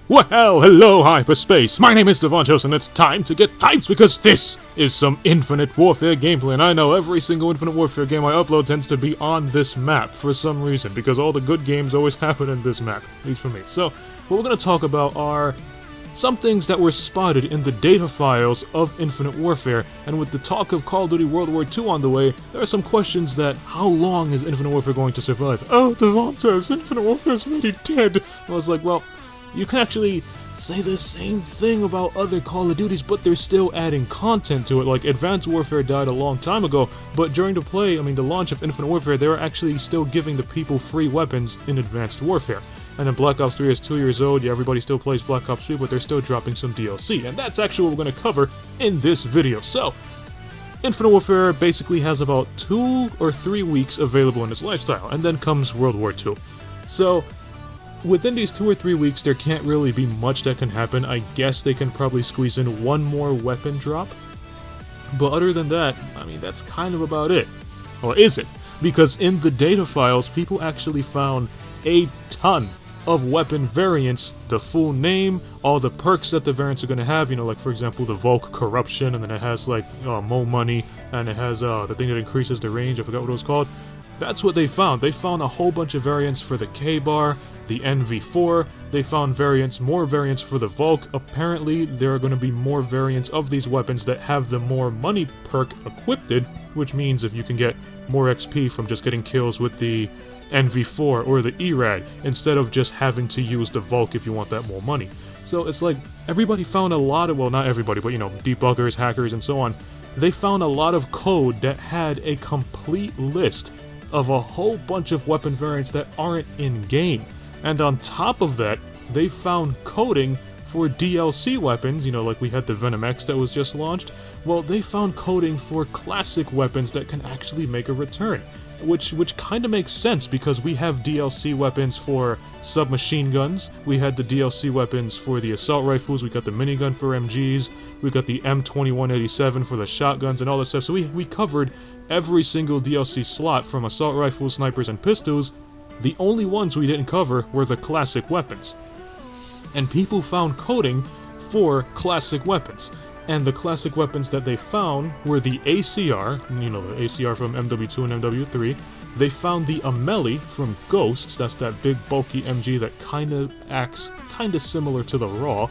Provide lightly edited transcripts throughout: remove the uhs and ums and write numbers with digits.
Well, hello hyperspace, my name is Davontos and it's time to get hyped because this is some Infinite Warfare gameplay, and I know every single Infinite Warfare game I upload tends to be on this map for some reason, because all the good games always happen in this map, at least for me. So, what we're going to talk about are some things that were spotted in the data files of Infinite Warfare, and with the talk of Call of Duty World War II on the way, there are some questions that, how long is Infinite Warfare going to survive? Oh, Davontos, Infinite Warfare is already dead! I was like, well, you can actually say the same thing about other Call of Duties, but they're still adding content to it. Like, Advanced Warfare died a long time ago, but during the launch of Infinite Warfare, they were actually still giving the people free weapons in Advanced Warfare. And then Black Ops 3 is 2 years old, yeah, everybody still plays Black Ops 3, but they're still dropping some DLC, and that's actually what we're going to cover in this video. So, Infinite Warfare basically has about 2 or 3 weeks available in its lifestyle, and then comes World War II. So, within these 2 or 3 weeks, there can't really be much that can happen. I guess they can probably squeeze in one more weapon drop. But other than that, I mean, that's kind of about it. Or is it? Because in the data files, people actually found a ton of weapon variants, the full name, all the perks that the variants are going to have, you know, like for example the Volk Corruption, and then it has like Mo Money, and it has the thing that increases the range, I forgot what it was called. That's what they found. They found a whole bunch of variants for the K-Bar, the NV4, they found more variants for the Volk. Apparently, there are going to be more variants of these weapons that have the more money perk equipped, which means if you can get more XP from just getting kills with the NV4 or the ERAD, instead of just having to use the Volk if you want that more money. So it's like, everybody found a lot of, well, not everybody, but you know, debuggers, hackers, and so on, they found a lot of code that had a complete list of a whole bunch of weapon variants that aren't in-game. And on top of that, they found coding for DLC weapons, you know, like we had the Venom X that was just launched. Well, they found coding for classic weapons that can actually make a return. Which kind of makes sense, because we have DLC weapons for submachine guns, we had the DLC weapons for the assault rifles, we got the minigun for MGs, we got the M2187 for the shotguns and all that stuff. So we covered every single DLC slot from assault rifles, snipers, and pistols. The only ones we didn't cover were the classic weapons. And people found coding for classic weapons. And the classic weapons that they found were the ACR, you know, the ACR from MW2 and MW3. They found the Amelie from Ghosts, that's that big bulky MG that kind of acts kind of similar to the Raw.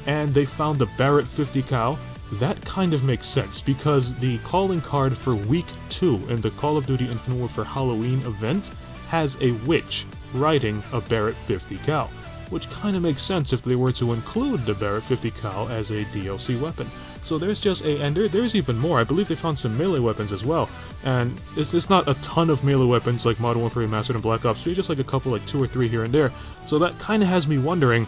And they found the Barrett 50 cal. That kind of makes sense, because the calling card for Week 2 in the Call of Duty Infinite Warfare Halloween event has a witch riding a Barrett 50 cal, which kind of makes sense if they were to include the Barrett 50 cal as a DLC weapon. So there's just and there's even more. I believe they found some melee weapons as well, and it's not a ton of melee weapons like Modern Warfare Remastered and Black Ops 3, just like a couple, like 2 or 3 here and there. So that kind of has me wondering,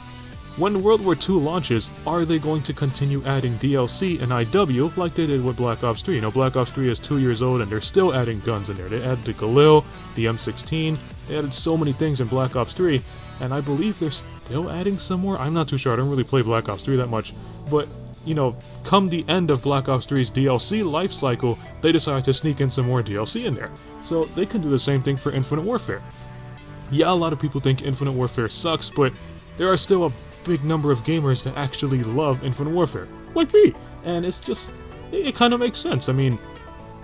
when World War II launches, are they going to continue adding DLC and IW like they did with Black Ops 3? You know, Black Ops 3 is 2 years old and they're still adding guns in there. They added the Galil, the M16, they added so many things in Black Ops 3, and I believe they're still adding some more? I'm not too sure, I don't really play Black Ops 3 that much, but, you know, come the end of Black Ops 3's DLC life cycle, they decided to sneak in some more DLC in there. So they can do the same thing for Infinite Warfare. Yeah, a lot of people think Infinite Warfare sucks, but there are still a big number of gamers that actually love Infinite Warfare, like me, and it's just, it kind of makes sense. I mean,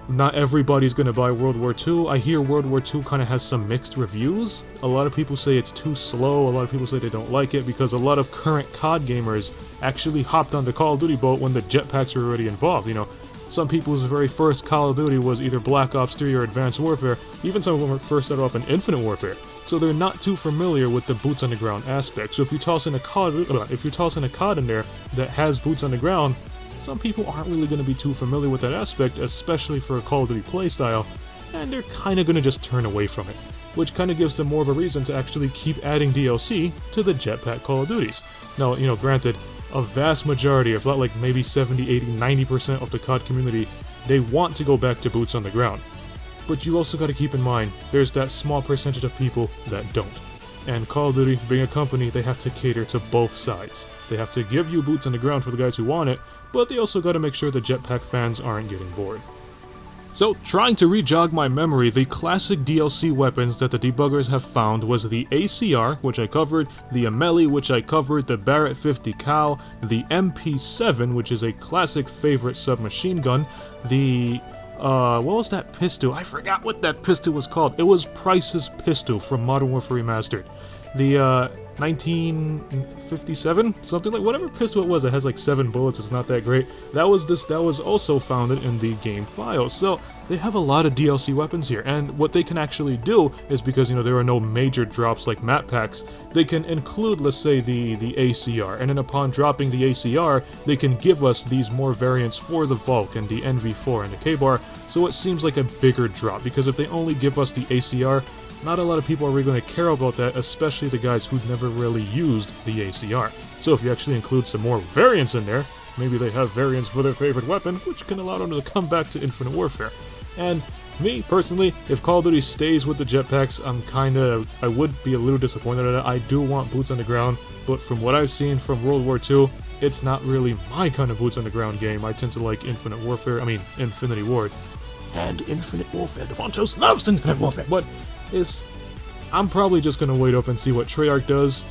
not everybody's gonna buy World War II. I hear World War II kind of has some mixed reviews. A lot of people say it's too slow, a lot of people say they don't like it, because a lot of current COD gamers actually hopped on the Call of Duty boat when the jetpacks were already involved, you know. Some people's very first Call of Duty was either Black Ops 3 or Advanced Warfare, even some of them first started off in Infinite Warfare. So they're not too familiar with the boots on the ground aspect. So if you toss in a COD in there that has boots on the ground, some people aren't really going to be too familiar with that aspect, especially for a Call of Duty playstyle, and they're kind of going to just turn away from it, which kind of gives them more of a reason to actually keep adding DLC to the jetpack Call of Duties. Now, you know, granted, a vast majority, if not like maybe 70, 80, 90% of the COD community, they want to go back to boots on the ground. But you also got to keep in mind, there's that small percentage of people that don't. And Call of Duty, being a company, they have to cater to both sides. They have to give you boots on the ground for the guys who want it, but they also got to make sure the jetpack fans aren't getting bored. So, trying to re-jog my memory, the classic DLC weapons that the debuggers have found was the ACR, which I covered, the Ameli, which I covered, the Barrett 50 Cal, the MP7, which is a classic favorite submachine gun, the what was that pistol? I forgot what that pistol was called. It was Price's pistol from Modern Warfare Remastered. The 1957, something like whatever pistol it was. It has like 7 bullets. It's not that great. That was also founded in the game files. So they have a lot of DLC weapons here, and what they can actually do is, because there are no major drops like map packs, they can include, let's say, the ACR, and then upon dropping the ACR, they can give us these more variants for the Vulk and the NV4 and the K-Bar. So it seems like a bigger drop, because if they only give us the ACR, not a lot of people are really going to care about that, especially the guys who've never really used the ACR. So if you actually include some more variants in there, maybe they have variants for their favorite weapon, which can allow them to come back to Infinite Warfare. And me, personally, if Call of Duty stays with the jetpacks, I would be a little disappointed in it. I do want boots on the ground, but from what I've seen from World War II, it's not really my kind of boots on the ground game. I tend to like Infinity Ward. And Infinite Warfare. Davontos loves Infinite Warfare! But I'm probably just going to wait up and see what Treyarch does.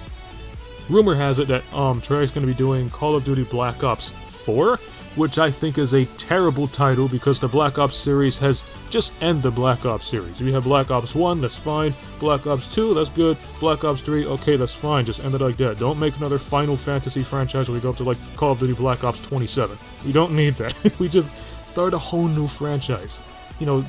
Rumor has it that Treyarch's going to be doing Call of Duty Black Ops 4, which I think is a terrible title because the Black Ops series has just end the Black Ops series. We have Black Ops 1, that's fine. Black Ops 2, that's good. Black Ops 3, okay, that's fine. Just end it like that. Don't make another Final Fantasy franchise where we go up to like Call of Duty Black Ops 27. We don't need that. We just start a whole new franchise.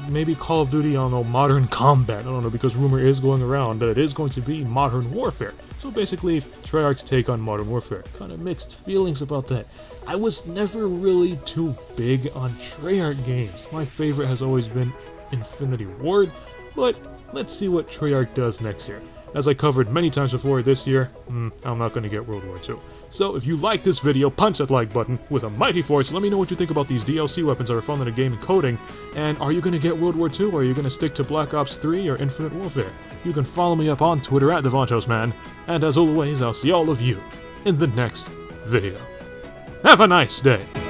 Maybe Call of Duty, Modern Combat, I don't know, because rumor is going around that it is going to be Modern Warfare. So basically, Treyarch's take on Modern Warfare. Kind of mixed feelings about that. I was never really too big on Treyarch games. My favorite has always been Infinity Ward, but let's see what Treyarch does next year. As I covered many times before, this year, I'm not going to get World War II. So if you like this video, punch that like button with a mighty force. Let me know what you think about these DLC weapons that are found in the game and coding. And are you going to get World War II, or are you going to stick to Black Ops 3 or Infinite Warfare? You can follow me up on Twitter at DavontosMan. And as always, I'll see all of you in the next video. Have a nice day!